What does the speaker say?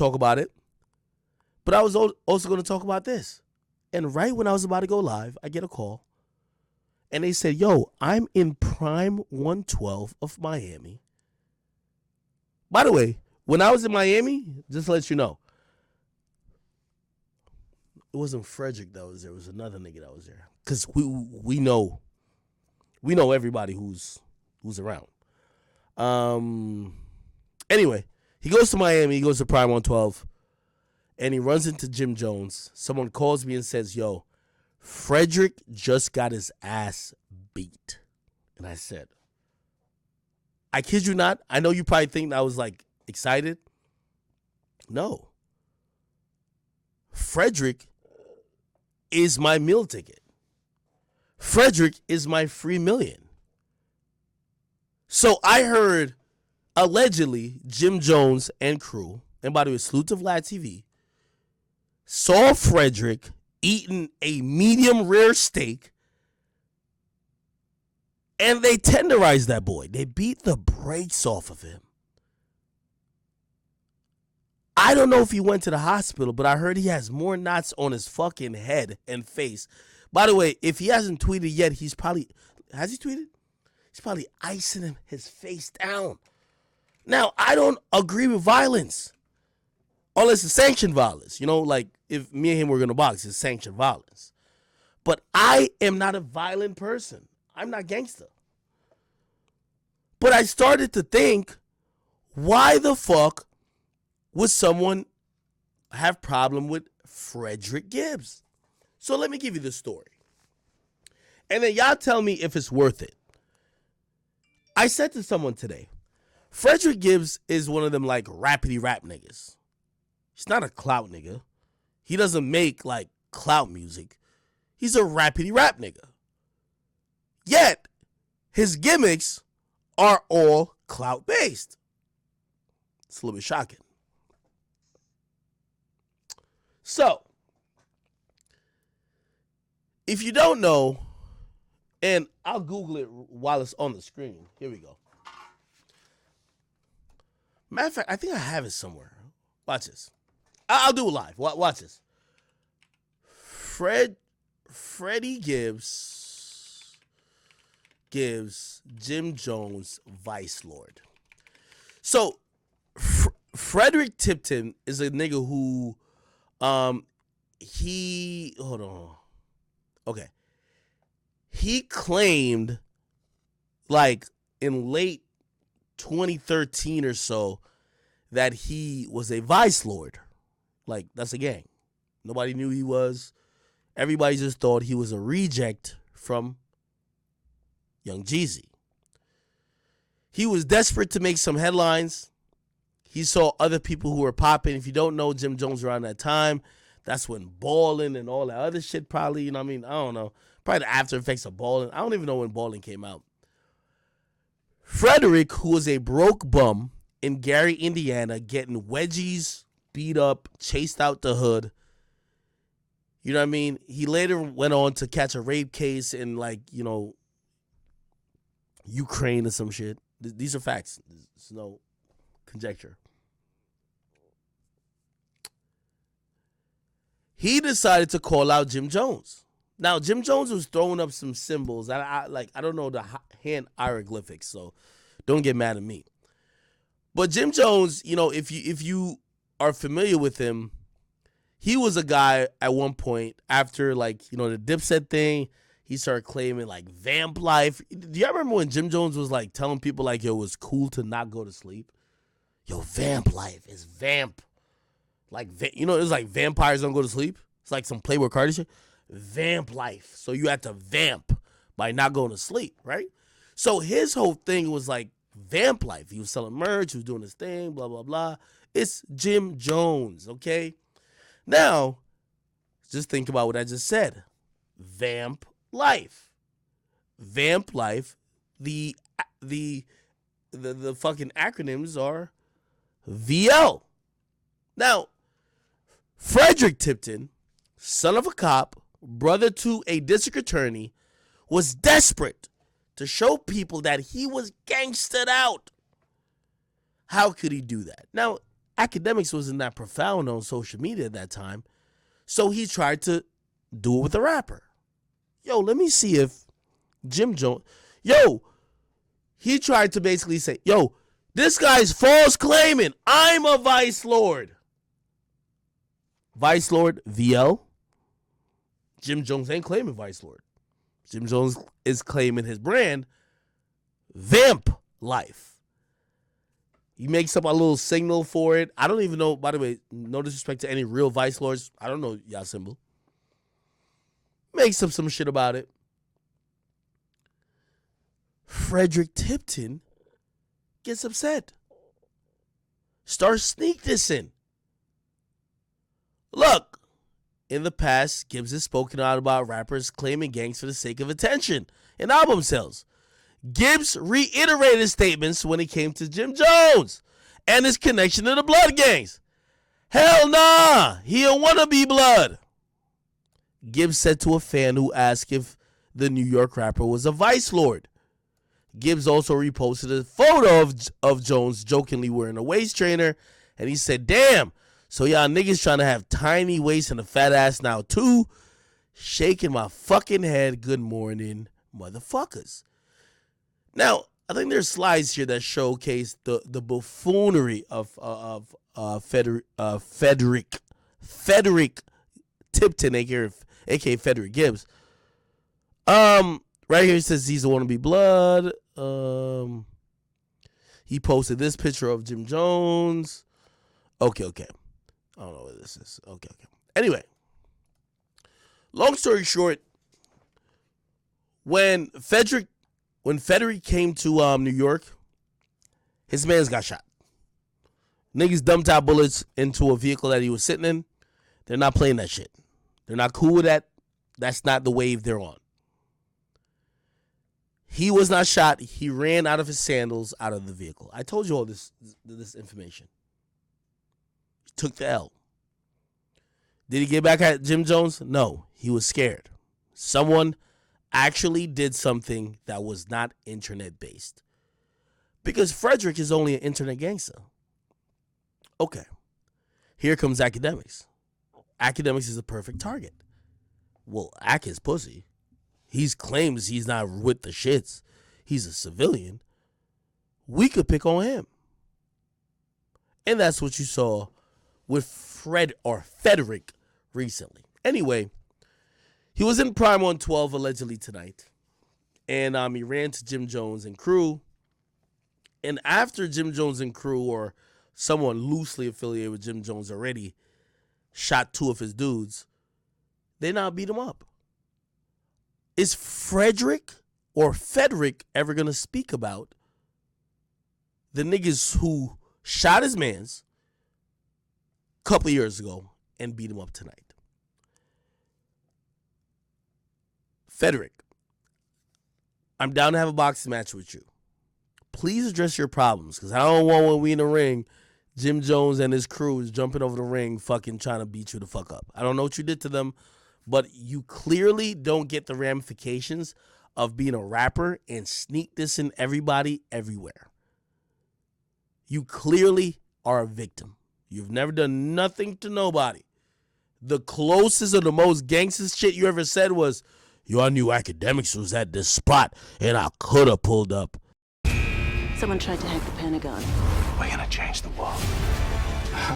talk about it. But I was also going to talk about this. And right when I was about to go live, I get a call. And they said, yo, I'm in Prime 112 of Miami. By the way, when I was in Miami, just to let you know, it wasn't Frederick that was there. It was another nigga that was there. Because we know everybody who's around. Anyway, he goes to Miami. He goes to Prime 112. And he runs into Jim Jones. Someone calls me and says, yo, Frederick just got his ass beat. And I said, I kid you not. I know you probably think I was like excited. No. Frederick is my meal ticket. Frederick is my free million. So I heard allegedly Jim Jones and crew, and by the way, salute to Vlad TV, saw Frederick eating a medium rare steak, and they tenderized that boy. They beat the brakes off of him. I don't know if he went to the hospital, but I heard he has more knots on his fucking head and face. By the way, if he hasn't tweeted yet, he's probably, has he tweeted? He's probably icing his face down. Now, I don't agree with violence. Unless it's sanctioned violence. You know, like if me and him were going to box, it's sanctioned violence. But I am not a violent person. I'm not gangster. But I started to think, why the fuck would someone have problem with Frederick Gibbs? So let me give you the story. And then y'all tell me if it's worth it. I said to someone today, Frederick Gibbs is one of them like rappity rap niggas. He's not a clout nigga. He doesn't make like clout music. He's a rappity rap nigga. Yet, his gimmicks are all clout based. It's a little bit shocking. So, if you don't know, and I'll Google it while it's on the screen. Here we go. Matter of fact, I think I have it somewhere. Watch this. I'll do it live. Watch this. Freddie Gibbs, Jim Jones, Vice Lord. So, Frederick Tipton is a nigga who, hold on. Okay. He claimed, like, in late 2013 or so, that he was a Vice Lord. Like, that's a gang. Nobody knew he was. Everybody just thought he was a reject from Young Jeezy. He was desperate to make some headlines. He saw other people who were popping. If you don't know Jim Jones around that time, that's when Ballin' and all that other shit probably, you know what I mean? I don't know. Probably the after effects of Ballin'. I don't even know when Ballin' came out. Frederick, who was a broke bum in Gary, Indiana, getting wedgies, beat up, chased out the hood. You know what I mean? He later went on to catch a rape case in, like, you know, Ukraine or some shit. These are facts. There's no conjecture. He decided to call out Jim Jones. Now, Jim Jones was throwing up some symbols. I don't know the hand hieroglyphics, so don't get mad at me. But Jim Jones, you know, if you are familiar with him, he was a guy at one point after, like, you know, the Dipset thing, he started claiming, like, vamp life. Do y'all remember when Jim Jones was, like, telling people, like, yo, it was cool to not go to sleep? Yo, vamp life is vamp. Like, you know, it's like vampires don't go to sleep. It's like some Playboy Cardi shit. Vamp life. So you had to vamp by not going to sleep, right? So his whole thing was like vamp life. He was selling merch. He was doing his thing, blah, blah, blah. It's Jim Jones, okay? Now, just think about what I just said. Vamp life. Vamp life. The fucking acronyms are VL. Now, Frederick Tipton, son of a cop, brother to a district attorney, was desperate to show people that he was gangstered out. How could he do that? Now, Akedemiks wasn't that profound on social media at that time, so he tried to do it with a rapper. Yo, let me see if Jim Jones... Yo, he tried to basically say, yo, this guy's false claiming I'm a Vice Lord. Vice Lord VL. Jim Jones ain't claiming Vice Lord. Jim Jones is claiming his brand, Vamp Life. He makes up a little signal for it. I don't even know, by the way, no disrespect to any real Vice Lords. I don't know y'all symbol. Makes up some shit about it. Frederick Tipton gets upset. Starts sneak dissing. Look, in the past, Gibbs has spoken out about rappers claiming gangs for the sake of attention and album sales. Gibbs reiterated his statements when it came to Jim Jones and his connection to the Blood gangs. Hell nah, he a wannabe Blood. Gibbs said to a fan who asked if the New York rapper was a Vice Lord. Gibbs also reposted a photo of Jones jokingly wearing a waist trainer, and he said, damn, so y'all niggas trying to have tiny waist and a fat ass now too? Shaking my fucking head, good morning, motherfuckers. Now, I think there's slides here that showcase the buffoonery of Frederick Tipton, aka Frederick Gibbs. Right here it says he's a wannabe Blood. He posted this picture of Jim Jones. Okay. I don't know what this is. Okay. Anyway, long story short, when Frederick came to New York, his mans got shot. Niggas dumped out bullets into a vehicle that he was sitting in. They're not playing that shit. They're not cool with that. That's not the wave they're on. He was not shot. He ran out of his sandals out of the vehicle. I told you all this information. He took the L. Did he get back at Jim Jones? No. He was scared. Someone actually did something that was not internet-based. Because Frederick is only an internet gangster. Okay. Here comes Akedemiks. Akedemiks is a perfect target. Well, Ak is pussy. He claims he's not with the shits. He's a civilian. We could pick on him. And that's what you saw with Frederick recently. Anyway, he was in Prime on 12 allegedly tonight. And he ran to Jim Jones and crew. And after Jim Jones and crew, or someone loosely affiliated with Jim Jones already, shot two of his dudes, they now beat him up. Is Frederick ever going to speak about the niggas who shot his mans a couple years ago and beat him up tonight? Frederick, I'm down to have a boxing match with you. Please address your problems, because I don't want when we in the ring, Jim Jones and his crew is jumping over the ring fucking trying to beat you the fuck up. I don't know what you did to them, but you clearly don't get the ramifications of being a rapper and sneak dissing everybody everywhere. You clearly are a victim. You've never done nothing to nobody. The closest or the most gangster shit you ever said was, yo, I knew Akedemiks was at this spot and I could have pulled up. Someone tried to hack the Pentagon. We're gonna change the world.